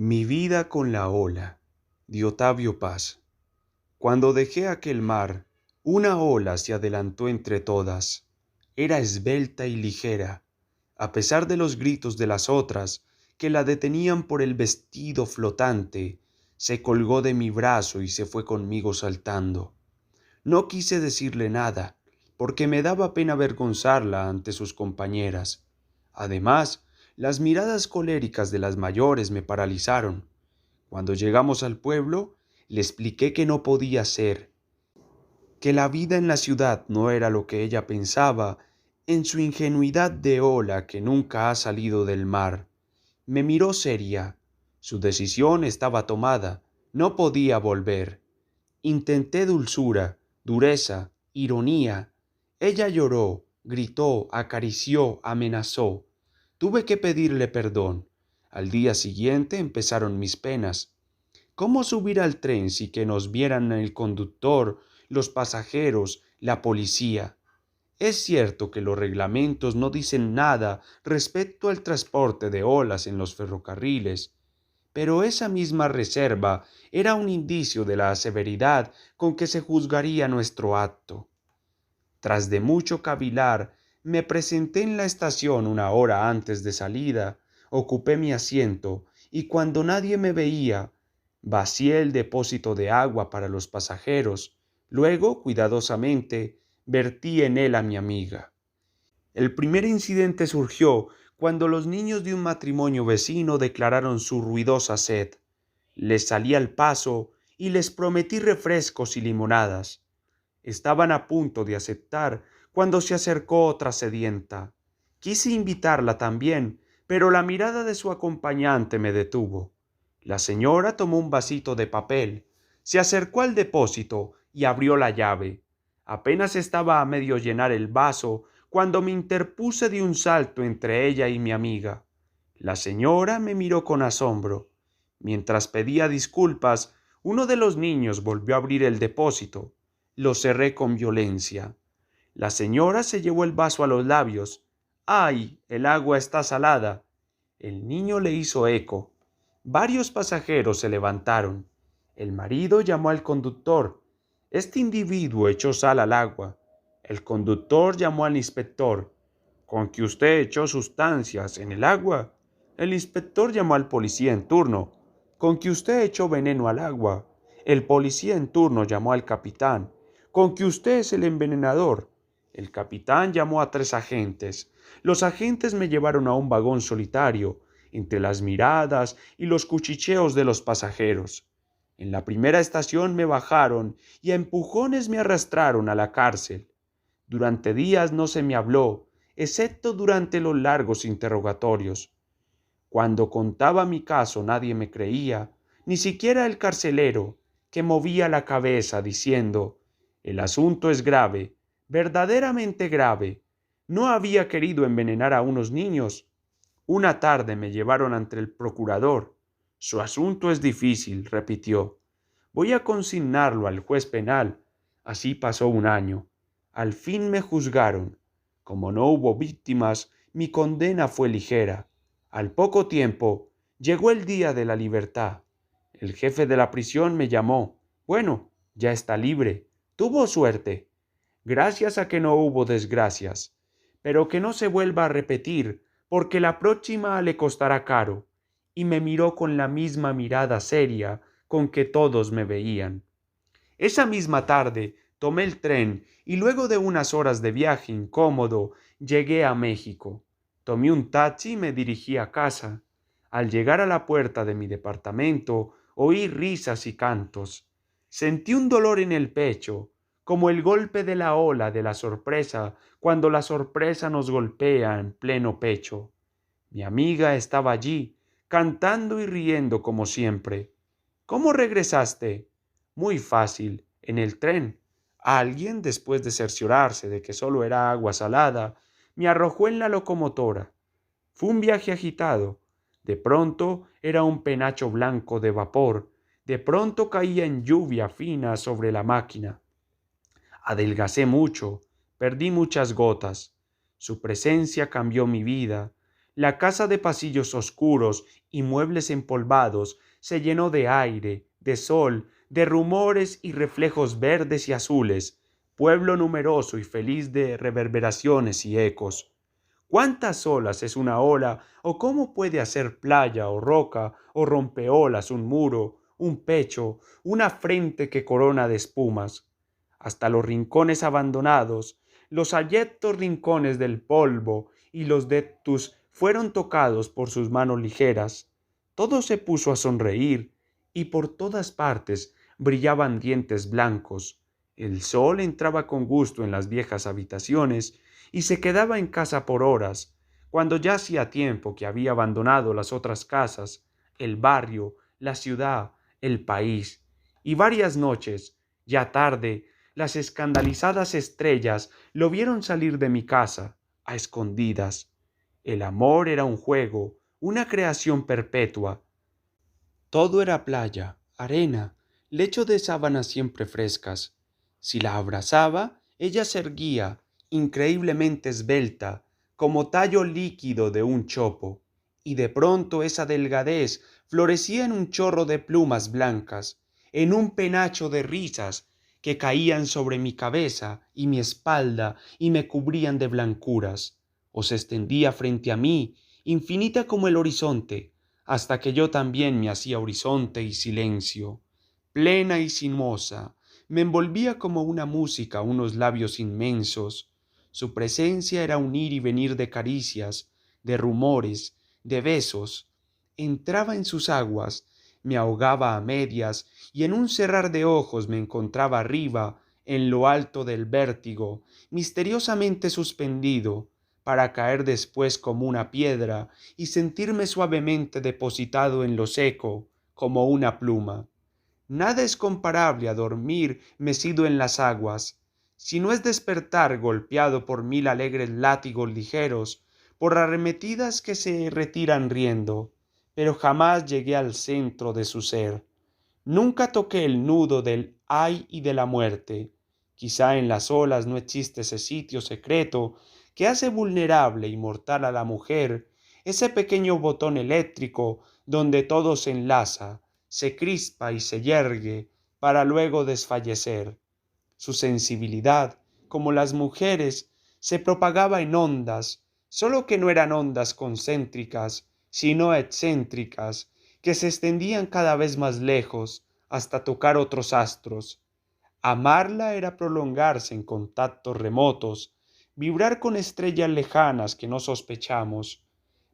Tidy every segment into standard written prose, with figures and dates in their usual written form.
Mi vida con la ola, de Octavio Paz. Cuando dejé aquel mar, una ola se adelantó entre todas. Era esbelta y ligera, a pesar de los gritos de las otras, que la detenían por el vestido flotante. Se colgó de mi brazo y se fue conmigo saltando. No quise decirle nada, porque me daba pena avergonzarla ante sus compañeras. Además, las miradas coléricas de las mayores me paralizaron. Cuando llegamos al pueblo, le expliqué que no podía ser, que la vida en la ciudad no era lo que ella pensaba, en su ingenuidad de ola que nunca ha salido del mar. Me miró seria. Su decisión estaba tomada, no podía volver. Intenté dulzura, dureza, ironía. Ella lloró, gritó, acarició, amenazó. Tuve que pedirle perdón. Al día siguiente empezaron mis penas. ¿Cómo subir al tren sin que nos vieran el conductor, los pasajeros, la policía? Es cierto que los reglamentos no dicen nada respecto al transporte de olas en los ferrocarriles, pero esa misma reserva era un indicio de la severidad con que se juzgaría nuestro acto. Tras de mucho cavilar, me presenté en la estación una hora antes de salida, ocupé mi asiento y cuando nadie me veía, vacié el depósito de agua para los pasajeros. Luego, cuidadosamente, vertí en él a mi amiga. El primer incidente surgió cuando los niños de un matrimonio vecino declararon su ruidosa sed. Les salí al paso y les prometí refrescos y limonadas. Estaban a punto de aceptar cuando se acercó otra sedienta. Quise invitarla también, pero la mirada de su acompañante me detuvo. La señora tomó un vasito de papel, se acercó al depósito y abrió la llave. Apenas estaba a medio llenar el vaso cuando me interpuse de un salto entre ella y mi amiga. La señora me miró con asombro. Mientras pedía disculpas, uno de los niños volvió a abrir el depósito. Lo cerré con violencia. La señora se llevó el vaso a los labios. ¡Ay! El agua está salada. El niño le hizo eco. Varios pasajeros se levantaron. El marido llamó al conductor. Este individuo echó sal al agua. El conductor llamó al inspector. ¿Con que usted echó sustancias en el agua? El inspector llamó al policía en turno. ¿Con que usted echó veneno al agua? El policía en turno llamó al capitán. ¿Con que usted es el envenenador? El capitán llamó a 3 agentes. Los agentes me llevaron a un vagón solitario, entre las miradas y los cuchicheos de los pasajeros. En la primera estación me bajaron y a empujones me arrastraron a la cárcel. Durante días no se me habló, excepto durante los largos interrogatorios. Cuando contaba mi caso nadie me creía, ni siquiera el carcelero, que movía la cabeza diciendo: «El asunto es grave, verdaderamente grave. No había querido envenenar a unos niños». Una tarde me llevaron ante el procurador. «Su asunto es difícil», repitió. «Voy a consignarlo al juez penal». Así pasó un año. Al fin me juzgaron. Como no hubo víctimas, mi condena fue ligera. Al poco tiempo, llegó el día de la libertad. El jefe de la prisión me llamó. «Bueno, ya está libre. Tuvo suerte. Gracias a que no hubo desgracias. Pero que no se vuelva a repetir, porque la próxima le costará caro». Y me miró con la misma mirada seria con que todos me veían. Esa misma tarde tomé el tren y luego de unas horas de viaje incómodo llegué a México. Tomé un taxi y me dirigí a casa. Al llegar a la puerta de mi departamento oí risas y cantos. Sentí un dolor en el pecho, como el golpe de la ola de la sorpresa cuando la sorpresa nos golpea en pleno pecho. Mi amiga estaba allí, cantando y riendo como siempre. «¿Cómo regresaste?» «Muy fácil, en el tren». Alguien, después de cerciorarse de que solo era agua salada, me arrojó en la locomotora. Fue un viaje agitado. De pronto era un penacho blanco de vapor, de pronto caía en lluvia fina sobre la máquina. Adelgacé mucho, perdí muchas gotas. Su presencia cambió mi vida. La casa de pasillos oscuros y muebles empolvados se llenó de aire, de sol, de rumores y reflejos verdes y azules, pueblo numeroso y feliz de reverberaciones y ecos. ¿Cuántas olas es una ola? ¿O cómo puede hacer playa o roca o rompeolas un muro, un pecho, una frente que corona de espumas? Hasta los rincones abandonados, los abyectos rincones del polvo y los dectus fueron tocados por sus manos ligeras. Todo se puso a sonreír y por todas partes brillaban dientes blancos. El sol entraba con gusto en las viejas habitaciones y se quedaba en casa por horas, cuando ya hacía tiempo que había abandonado las otras casas, el barrio, la ciudad, el país, y varias noches, ya tarde, las escandalizadas estrellas lo vieron salir de mi casa, a escondidas. El amor era un juego, una creación perpetua. Todo era playa, arena, lecho de sábanas siempre frescas. Si la abrazaba, ella se erguía, increíblemente esbelta, como tallo líquido de un chopo, y de pronto esa delgadez florecía en un chorro de plumas blancas, en un penacho de risas que caían sobre mi cabeza y mi espalda y me cubrían de blancuras, o se extendía frente a mí, infinita como el horizonte, hasta que yo también me hacía horizonte y silencio, plena y sinuosa, me envolvía como una música unos labios inmensos. Su presencia era un ir y venir de caricias, de rumores, de besos. Entraba en sus aguas, me ahogaba a medias y en un cerrar de ojos me encontraba arriba, en lo alto del vértigo, misteriosamente suspendido, para caer después como una piedra y sentirme suavemente depositado en lo seco, como una pluma. Nada es comparable a dormir mecido en las aguas, si no es despertar golpeado por mil alegres látigos ligeros, por arremetidas que se retiran riendo, pero jamás llegué al centro de su ser. Nunca toqué el nudo del ay y de la muerte. Quizá en las olas no existe ese sitio secreto que hace vulnerable y mortal a la mujer, ese pequeño botón eléctrico donde todo se enlaza, se crispa y se yergue para luego desfallecer. Su sensibilidad, como las mujeres, se propagaba en ondas, solo que no eran ondas concéntricas, sino excéntricas, que se extendían cada vez más lejos hasta tocar otros astros. Amarla era prolongarse en contactos remotos, vibrar con estrellas lejanas que no sospechamos,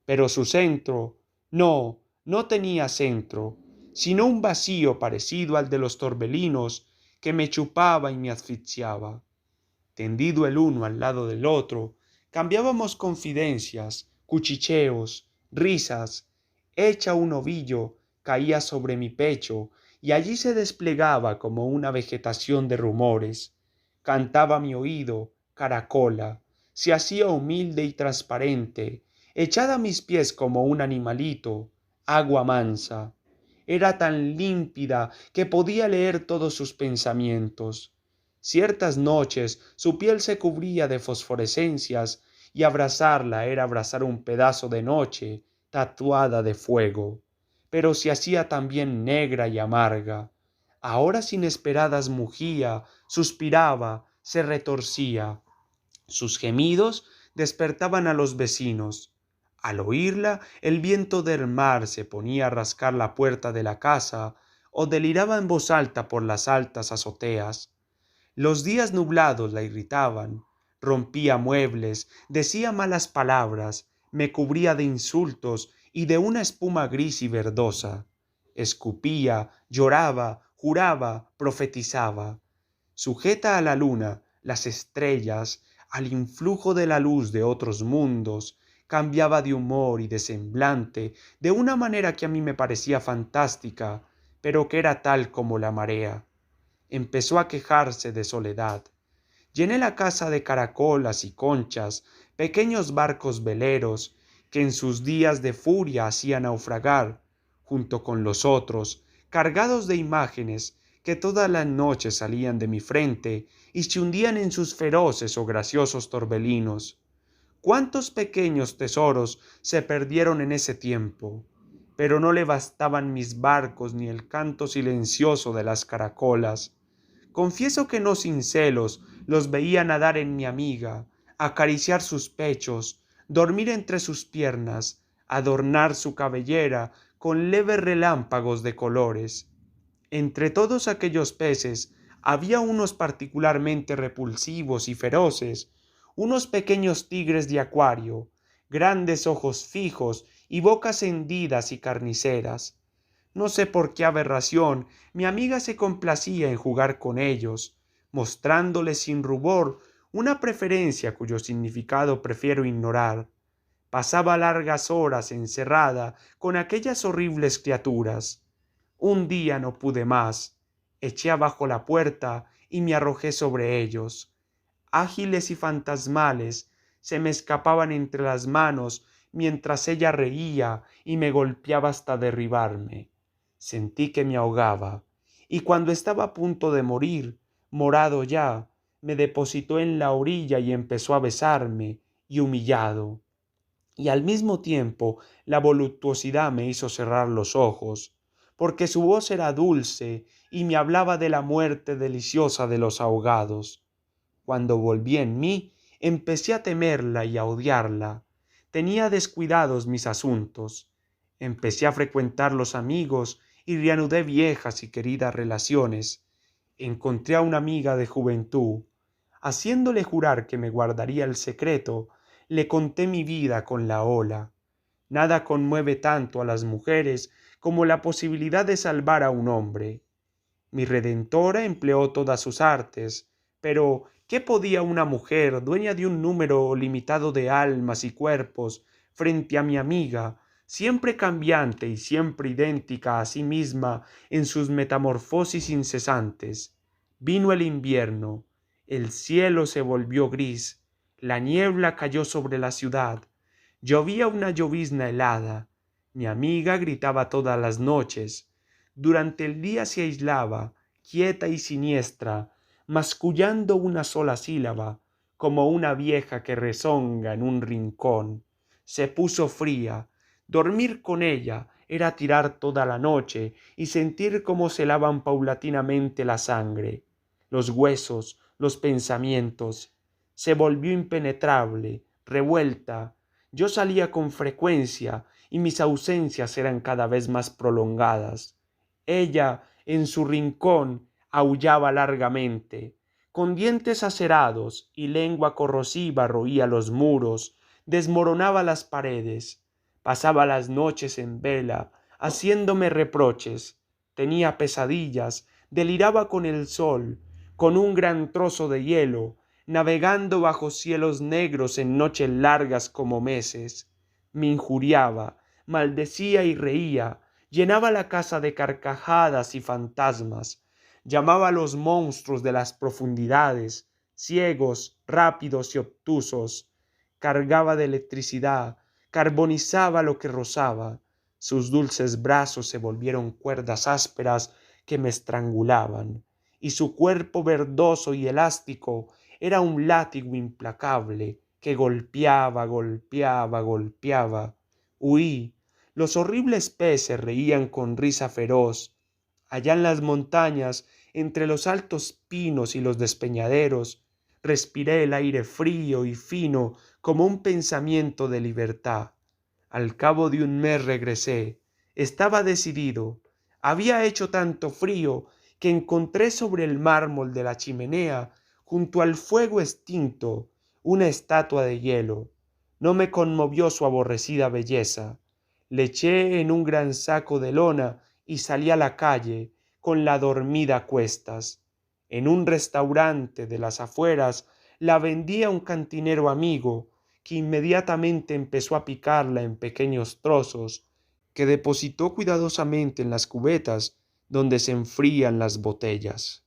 pero su centro, no tenía centro, sino un vacío parecido al de los torbellinos que me chupaba y me asfixiaba. Tendido el uno al lado del otro, cambiábamos confidencias, cuchicheos, risas. Hecha un ovillo, caía sobre mi pecho y allí se desplegaba como una vegetación de rumores. Cantaba a mi oído, caracola, se hacía humilde y transparente, echada a mis pies como un animalito, agua mansa. Era tan límpida que podía leer todos sus pensamientos. Ciertas noches su piel se cubría de fosforescencias y abrazarla era abrazar un pedazo de noche tatuada de fuego, pero se hacía también negra y amarga. A horas inesperadas mugía, suspiraba, se retorcía. Sus gemidos despertaban a los vecinos. Al oírla, el viento del mar se ponía a rascar la puerta de la casa o deliraba en voz alta por las altas azoteas. Los días nublados la irritaban, rompía muebles, decía malas palabras, me cubría de insultos y de una espuma gris y verdosa. Escupía, lloraba, juraba, profetizaba. Sujeta a la luna, las estrellas, al influjo de la luz de otros mundos, cambiaba de humor y de semblante de una manera que a mí me parecía fantástica, pero que era tal como la marea. Empezó a quejarse de soledad. Llené la casa de caracolas y conchas, pequeños barcos veleros que en sus días de furia hacían naufragar, junto con los otros, cargados de imágenes que todas las noches salían de mi frente y se hundían en sus feroces o graciosos torbellinos. Cuántos pequeños tesoros se perdieron en ese tiempo. Pero no le bastaban mis barcos ni el canto silencioso de las caracolas. Confieso que no sin celos los veía nadar en mi amiga, acariciar sus pechos, dormir entre sus piernas, adornar su cabellera con leves relámpagos de colores. Entre todos aquellos peces había unos particularmente repulsivos y feroces, unos pequeños tigres de acuario, grandes ojos fijos y bocas hendidas y carniceras. No sé por qué aberración mi amiga se complacía en jugar con ellos, mostrándoles sin rubor una preferencia cuyo significado prefiero ignorar. Pasaba largas horas encerrada con aquellas horribles criaturas. Un día no pude más, eché abajo la puerta y me arrojé sobre ellos. Ágiles y fantasmales se me escapaban entre las manos mientras ella reía y me golpeaba hasta derribarme. Sentí que me ahogaba, y cuando estaba a punto de morir, morado ya, me depositó en la orilla y empezó a besarme, y humillado. Y al mismo tiempo la voluptuosidad me hizo cerrar los ojos, porque su voz era dulce y me hablaba de la muerte deliciosa de los ahogados. Cuando volví en mí, empecé a temerla y a odiarla. Tenía descuidados mis asuntos. Empecé a frecuentar los amigos y reanudé viejas y queridas relaciones. Encontré a una amiga de juventud. Haciéndole jurar que me guardaría el secreto, le conté mi vida con la ola. Nada conmueve tanto a las mujeres como la posibilidad de salvar a un hombre. Mi redentora empleó todas sus artes, pero ¿qué podía una mujer, dueña de un número limitado de almas y cuerpos, frente a mi amiga, siempre cambiante y siempre idéntica a sí misma en sus metamorfosis incesantes? Vino el invierno, el cielo se volvió gris, la niebla cayó sobre la ciudad, llovía una llovizna helada, mi amiga gritaba todas las noches, durante el día se aislaba, quieta y siniestra, mascullando una sola sílaba, como una vieja que rezonga en un rincón. Se puso fría. Dormir con ella era tirar toda la noche y sentir cómo se lavan paulatinamente la sangre, los huesos, los pensamientos. Se volvió impenetrable, revuelta. Yo salía con frecuencia y mis ausencias eran cada vez más prolongadas. Ella, en su rincón, aullaba largamente. Con dientes acerados y lengua corrosiva roía los muros, desmoronaba las paredes. Pasaba las noches en vela, haciéndome reproches. Tenía pesadillas, deliraba con el sol, con un gran trozo de hielo, navegando bajo cielos negros en noches largas como meses. Me injuriaba, maldecía y reía, llenaba la casa de carcajadas y fantasmas, llamaba a los monstruos de las profundidades, ciegos, rápidos y obtusos, cargaba de electricidad, carbonizaba lo que rozaba, sus dulces brazos se volvieron cuerdas ásperas que me estrangulaban, y su cuerpo verdoso y elástico era un látigo implacable que golpeaba, golpeaba, golpeaba. Huí. Los horribles peces reían con risa feroz. Allá en las montañas, entre los altos pinos y los despeñaderos, respiré el aire frío y fino como un pensamiento de libertad. Al cabo de un mes regresé. Estaba decidido. Había hecho tanto frío que encontré sobre el mármol de la chimenea, junto al fuego extinto, una estatua de hielo. No me conmovió su aborrecida belleza. Le eché en un gran saco de lona y salí a la calle, con la dormida a cuestas. En un restaurante de las afueras la vendí a un cantinero amigo, que inmediatamente empezó a picarla en pequeños trozos, que depositó cuidadosamente en las cubetas donde se enfrían las botellas.